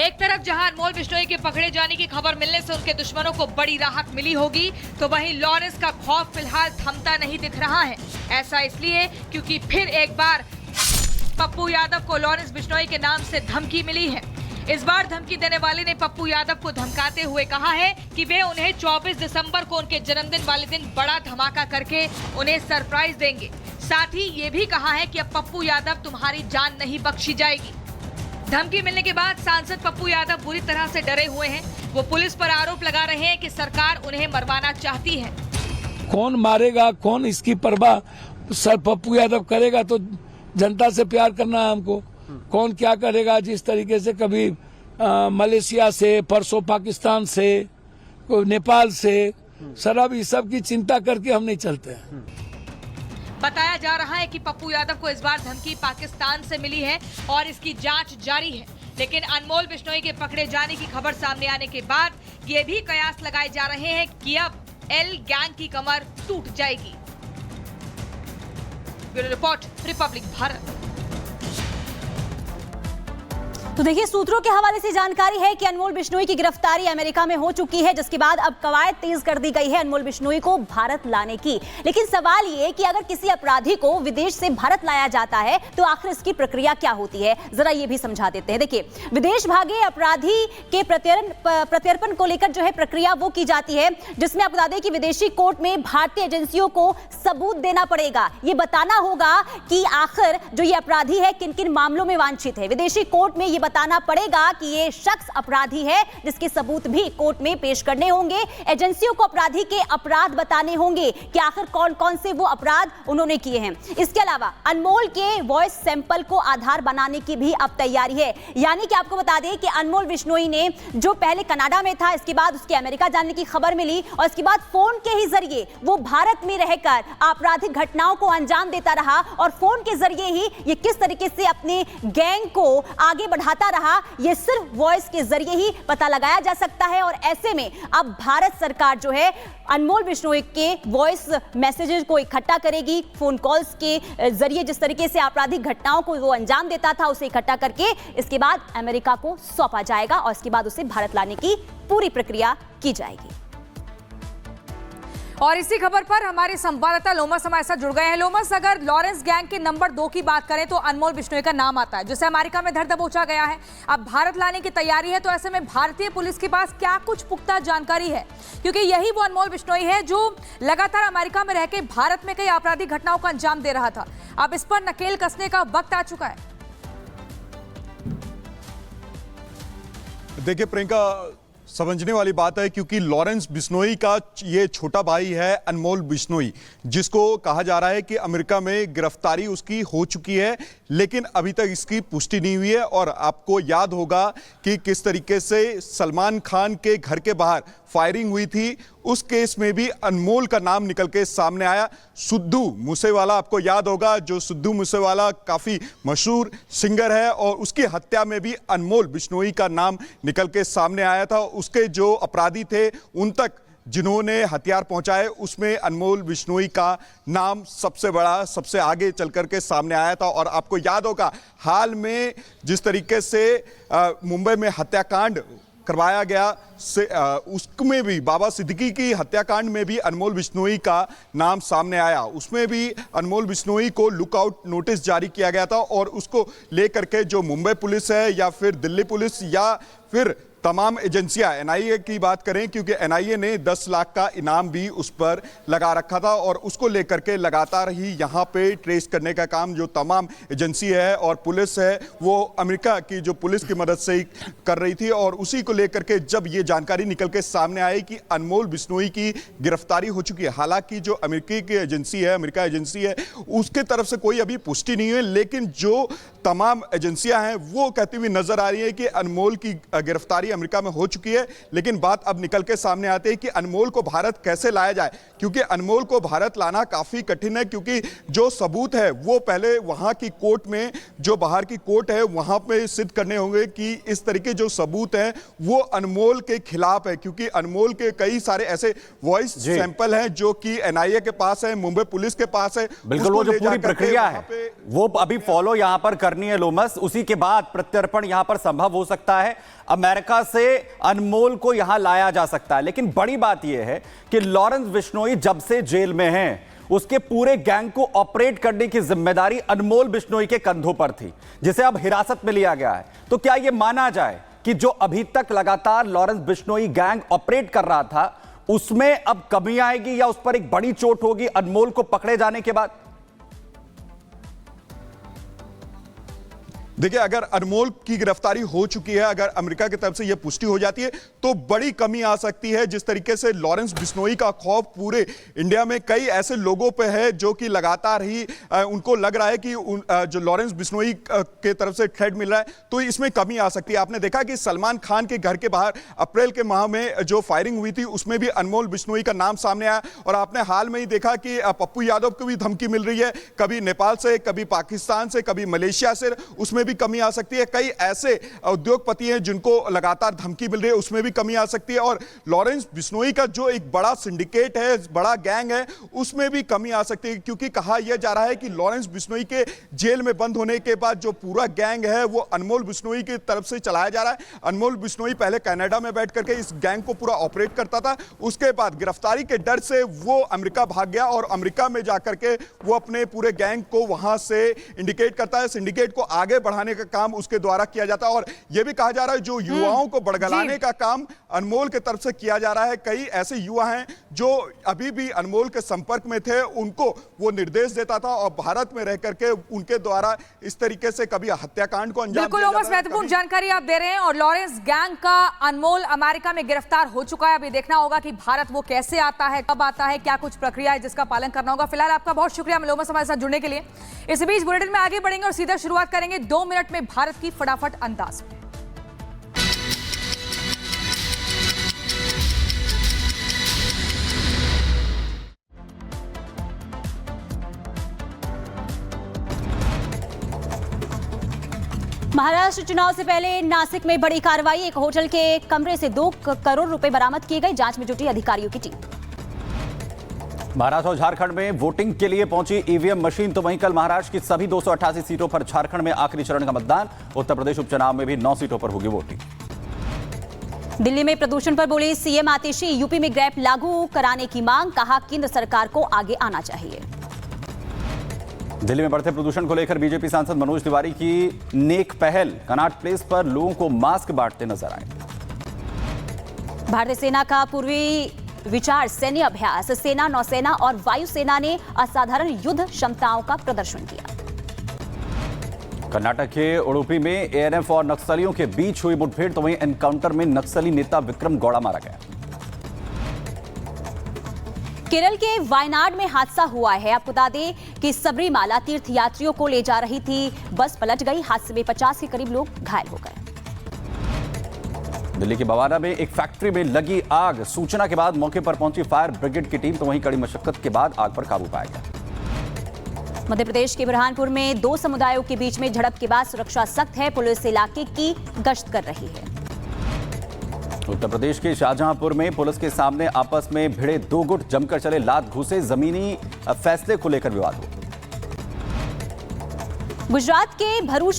एक तरफ जहां अनमोल बिश्नोई के पकड़े जाने की खबर मिलने से उनके दुश्मनों को बड़ी राहत मिली होगी, तो वहीं लॉरेंस का खौफ फिलहाल थमता नहीं दिख रहा है। ऐसा इसलिए क्योंकि फिर एक बार पप्पू यादव को लॉरेंस बिश्नोई के नाम से धमकी मिली है। इस बार धमकी देने वाले ने पप्पू यादव को धमकाते हुए कहा है कि वे उन्हें 24 दिसंबर को उनके जन्मदिन वाले दिन बड़ा धमाका करके उन्हें सरप्राइज देंगे। साथ ही ये भी कहा है कि अब पप्पू यादव तुम्हारी जान नहीं बख्शी जाएगी। धमकी मिलने के बाद सांसद पप्पू यादव बुरी तरह से डरे हुए हैं। वो पुलिस पर आरोप लगा रहे हैं कि सरकार उन्हें मरवाना चाहती है। कौन मारेगा, कौन इसकी परवाह सर पप्पू यादव करेगा? तो जनता से प्यार करना है हमको। कौन क्या करेगा? जिस तरीके से कभी मलेशिया से, परसों पाकिस्तान से, नेपाल से, सर अब इस सब की चिंता करके हम नहीं चलते हैं। बताया जा रहा है कि पप्पू यादव को इस बार धमकी पाकिस्तान से मिली है और इसकी जांच जारी है। लेकिन अनमोल बिश्नोई के पकड़े जाने की खबर सामने आने के बाद ये भी कयास लगाए जा रहे हैं कि अब एल गैंग की कमर टूट जाएगी। Bureau report, Republic Bharat. तो देखिए, सूत्रों के हवाले से जानकारी है कि अनमोल बिश्नोई की गिरफ्तारी अमेरिका में हो चुकी है, जिसके बाद अब कवायद तेज कर दी गई है अनमोल बिश्नोई को भारत लाने की। लेकिन सवाल ये कि अगर किसी अपराधी को विदेश से भारत लाया जाता है तो आखिर इसकी प्रक्रिया क्या होती है, जरा ये भी समझा देते हैं। देखिए, विदेश भागे अपराधी के प्रत्यर्पण को लेकर जो है प्रक्रिया वो की जाती है, जिसमें आपको बता दें कि विदेशी कोर्ट में भारतीय एजेंसियों को सबूत देना पड़ेगा। ये बताना होगा कि आखिर जो ये अपराधी है किन किन मामलों में वांछित है। विदेशी कोर्ट में ये बताना पड़ेगा कि ये शख्स अपराधी है, जिसके सबूत भी कोर्ट में पेश करने होंगे। एजेंसियों को अपराधी के अपराध बताने होंगे कि आखिर कौन कौन से वो अपराध उन्होंने किए हैं। इसके अलावा अनमोल के वॉइस सैंपल को आधार बनाने की भी अब तैयारी है। यानी कि आपको बता दें कि अनमोल बिश्नोई ने जो पहले कनाडा में था, इसके बाद उसके अमेरिका जाने की खबर मिली और इसके बाद फोन के ही जरिए वो भारत में रहकर आपराधिक घटनाओं को अंजाम देता रहा और फोन के जरिए ही ये किस तरीके से अपने गैंग को आगे बढ़ाता रहा, ये सिर्फ वॉइस के जरिए ही पता लगाया जा सकता है। और ऐसे में अब भारत सरकार जो है अनमोल बिश्नोई के वॉइस मैसेजेस को इकट्ठा करेगी। फोन कॉल्स के जरिए जिस तरीके से आपराधिक घटनाओं को वो अंजाम देता था, उसे इकट्ठा करके इसके बाद अमेरिका को सौंपा जाएगा और इसके बाद उसे भारत लाने की पूरी प्रक्रिया की जाएगी। और इसी खबर पर हमारे संवाददाता लोमस हमारे साथ जुड़ गए हैं। लोमस, अगर लॉरेंस गैंग के नंबर 2 की बात करें तो अनमोल बिश्नोई का नाम आता है, जिसे अमेरिका में धर दबोचा गया है। अब भारत लाने की तैयारी है, तो ऐसे में भारतीय पुलिस के पास क्या कुछ पुख्ता जानकारी है? क्योंकि यही वो अनमोल बिश्नोई है जो लगातार अमेरिका में रहकर भारत में कई आपराधिक घटनाओं को अंजाम दे रहा था। अब इस पर नकेल कसने का वक्त आ चुका है। देखिए प्रियंका, समझने वाली बात है क्योंकि लॉरेंस बिश्नोई का ये छोटा भाई है अनमोल बिश्नोई, जिसको कहा जा रहा है कि अमेरिका में गिरफ्तारी उसकी हो चुकी है, लेकिन अभी तक इसकी पुष्टि नहीं हुई है। और आपको याद होगा कि किस तरीके से सलमान खान के घर के बाहर फायरिंग हुई थी, उस केस में भी अनमोल का नाम निकल के सामने आया। सिद्धू मूसेवाला, आपको याद होगा, जो सिद्धू मूसेवाला काफी मशहूर सिंगर है, और उसकी हत्या में भी अनमोल बिश्नोई का नाम निकल के सामने आया था। उसके जो अपराधी थे, उन तक जिन्होंने हथियार पहुंचाए, उसमें अनमोल बिश्नोई का नाम सबसे बड़ा, सबसे आगे चल करके सामने आया था। और आपको याद होगा हाल में जिस तरीके से मुंबई में हत्याकांड करवाया गया, उसमें भी बाबा सिद्दीकी की हत्याकांड में भी अनमोल बिश्नोई का नाम सामने आया। उसमें भी अनमोल बिश्नोई को लुकआउट नोटिस जारी किया गया था और उसको लेकर के जो मुंबई पुलिस है या फिर दिल्ली पुलिस या फिर तमाम एजेंसियां, एनआईए की बात करें, क्योंकि एनआईए ने 10 लाख का इनाम भी उस पर लगा रखा था और उसको लेकर के लगातार ही यहाँ पे ट्रेस करने का काम जो तमाम एजेंसी है और पुलिस है वो अमेरिका की जो पुलिस की मदद से ही कर रही थी। और उसी को लेकर के जब ये जानकारी निकल के सामने आई कि अनमोल बिश्नोई की गिरफ्तारी हो चुकी है, हालांकि जो अमेरिकी की एजेंसी है, अमेरिका एजेंसी है, उसके तरफ से कोई अभी पुष्टि नहीं है, लेकिन जो तमाम एजेंसियां हैं वो कहती हुई नजर आ रही है कि अनमोल की गिरफ्तारी गिरफ्तारी अमेरिका में हो चुकी है, लेकिन बात अब निकल के सामने आती है कि अनमोल को भारत कैसे लाया जाए, क्योंकि अनमोल को भारत लाना काफी कठिन है, क्योंकि जो सबूत है वो पहले वहां की कोर्ट में, जो बाहर की कोर्ट है वहां पे सिद्ध करने होंगे कि इस तरीके जो सबूत है वो अनमोल के खिलाफ है, क्योंकि अनमोल के कई सारे ऐसे वॉइस सैंपल हैं जो कि एनआईए के पास है, मुंबई पुलिस के पास है। बिल्कुल, वो जो पूरी प्रक्रिया है वो अभी फॉलो यहां पर करनी है लोमस, उसी के बाद प्रत्यर्पण यहां पर संभव हो सकता है, अमेरिका से अनमोल को यहां लाया जा सकता है। लेकिन बड़ी बात यह है कि लॉरेंस बिश्नोई जब से जेल में हैं, उसके पूरे गैंग को ऑपरेट करने की जिम्मेदारी अनमोल बिश्नोई के कंधों पर थी, जिसे अब हिरासत में लिया गया है। तो क्या यह माना जाए कि जो अभी तक लगातार लॉरेंस बिश्नोई गैंग ऑपरेट कर रहा था उसमें अब कमी आएगी, या उस पर एक बड़ी चोट होगी अनमोल को पकड़े जाने के बाद? देखिए, अगर अनमोल की गिरफ्तारी हो चुकी है, अगर अमेरिका की तरफ से यह पुष्टि हो जाती है तो बड़ी कमी आ सकती है। जिस तरीके से लॉरेंस बिश्नोई का खौफ पूरे इंडिया में कई ऐसे लोगों पे है जो कि लगातार ही उनको लग रहा है कि जो लॉरेंस बिश्नोई के तरफ से थ्रेट मिल रहा है, तो इसमें कमी आ सकती है। आपने देखा कि सलमान खान के घर के बाहर अप्रैल के माह में जो फायरिंग हुई थी उसमें भी अनमोल बिश्नोई का नाम सामने आया, और आपने हाल में ही देखा कि पप्पू यादव को भी धमकी मिल रही है, कभी नेपाल से, कभी पाकिस्तान से, कभी मलेशिया से, उसमें भी कमी आ सकती है। कई ऐसे उद्योगपति हैं जिनको लगातार धमकी मिल रही है, उसमें भी कमी आ सकती है। और लॉरेंस बिश्नोई का जो एक बड़ा सिंडिकेट है, बड़ा गैंग है, उसमें भी कमी आ सकती है, क्योंकि कहा यह जा रहा है कि लॉरेंस बिश्नोई के जेल में बंद होने के बाद जो पूरा गैंग है वो अनमोल बिश्नोई की तरफ से चलाया जा रहा है। अनमोल बिश्नोई पहले कनाडा में बैठ करके इस गैंग को पूरा ऑपरेट करता था, उसके बाद गिरफ्तारी के डर से वो अमेरिका भाग गया और अमेरिका में जाकर के वो अपने पूरे गैंग को वहां से इंडिकेट करता है, सिंडिकेट को आगे बढ़ाने का काम उसके द्वारा किया जाता है। और यह भी कहा जा रहा है जो युवाओं को बड़गलाने का काम अनमोल के तरफ से किया जा रहा है। कई ऐसे युवा हैं जो अभी भी अनमोल के संपर्क में थे, उनको वो निर्देश देता था और भारत में रह करके उनके द्वारा इस तरीके से कभी हत्याकांड को अंजाम बिल्कुल लोमस, महत्वपूर्ण जानकारी आप दे रहे हैं। और लॉरेंस गैंग का अनमोल अमेरिका में गिरफ्तार हो चुका है। अभी देखना होगा कि भारत वो कैसे आता है, कब आता है, क्या कुछ प्रक्रिया है जिसका पालन करना होगा। फिलहाल आपका बहुत शुक्रिया लोमस हमारे साथ जुड़ने के लिए। इस बीच बुलेटिन में आगे बढ़ेंगे और सीधा शुरुआत करेंगे 2 मिनट में भारत की फटाफट अंदाज में। महाराष्ट्र चुनाव से पहले नासिक में बड़ी कार्रवाई, एक होटल के कमरे से 2 करोड़ रुपए बरामद किए गए, जांच में जुटी अधिकारियों की टीम। महाराष्ट्र और झारखंड में वोटिंग के लिए पहुंची ईवीएम मशीन, तो वहीं कल महाराष्ट्र की सभी 288 सीटों पर, झारखंड में आखिरी चरण का मतदान, उत्तर प्रदेश उपचुनाव में भी 9 सीटों पर होगी वोटिंग। दिल्ली में प्रदूषण पर बोले सीएम आतिशी, यूपी में ग्रैप लागू कराने की मांग, कहा केंद्र सरकार को आगे आना चाहिए। दिल्ली में बढ़ते प्रदूषण को लेकर बीजेपी सांसद मनोज तिवारी की नेक पहल, कनॉट प्लेस पर लोगों को मास्क बांटते नजर आए। भारतीय सेना का पूर्वी विचार सैन्य अभ्यास, सेना, नौसेना और वायुसेना ने असाधारण युद्ध क्षमताओं का प्रदर्शन किया। कर्नाटक के उडुपी में एएनएफ और नक्सलियों के बीच हुई मुठभेड़, तो वहीं एनकाउंटर में नक्सली नेता विक्रम गौड़ा मारा गया। केरल के वायनाड में हादसा हुआ है। आपको बता दें कि सबरीमाला तीर्थ यात्रियों को ले जा रही थी, बस पलट गई। हादसे में 50 के करीब लोग घायल हो गए। दिल्ली के बवाना में एक फैक्ट्री में लगी आग, सूचना के बाद मौके पर पहुंची फायर ब्रिगेड की टीम, तो वहीं कड़ी मशक्कत के बाद आग पर काबू पाया गया। मध्य प्रदेश के बुरहानपुर में 2 समुदायों के बीच में झड़प के बाद सुरक्षा सख्त है, पुलिस इलाके की गश्त कर रही है। उत्तर प्रदेश के शाहजहांपुर में पुलिस के सामने आपस में भिड़े 2 गुट, जमकर चले लात घूसे, जमीनी फैसले को लेकर विवाद हुआ। गुजरात के भरूच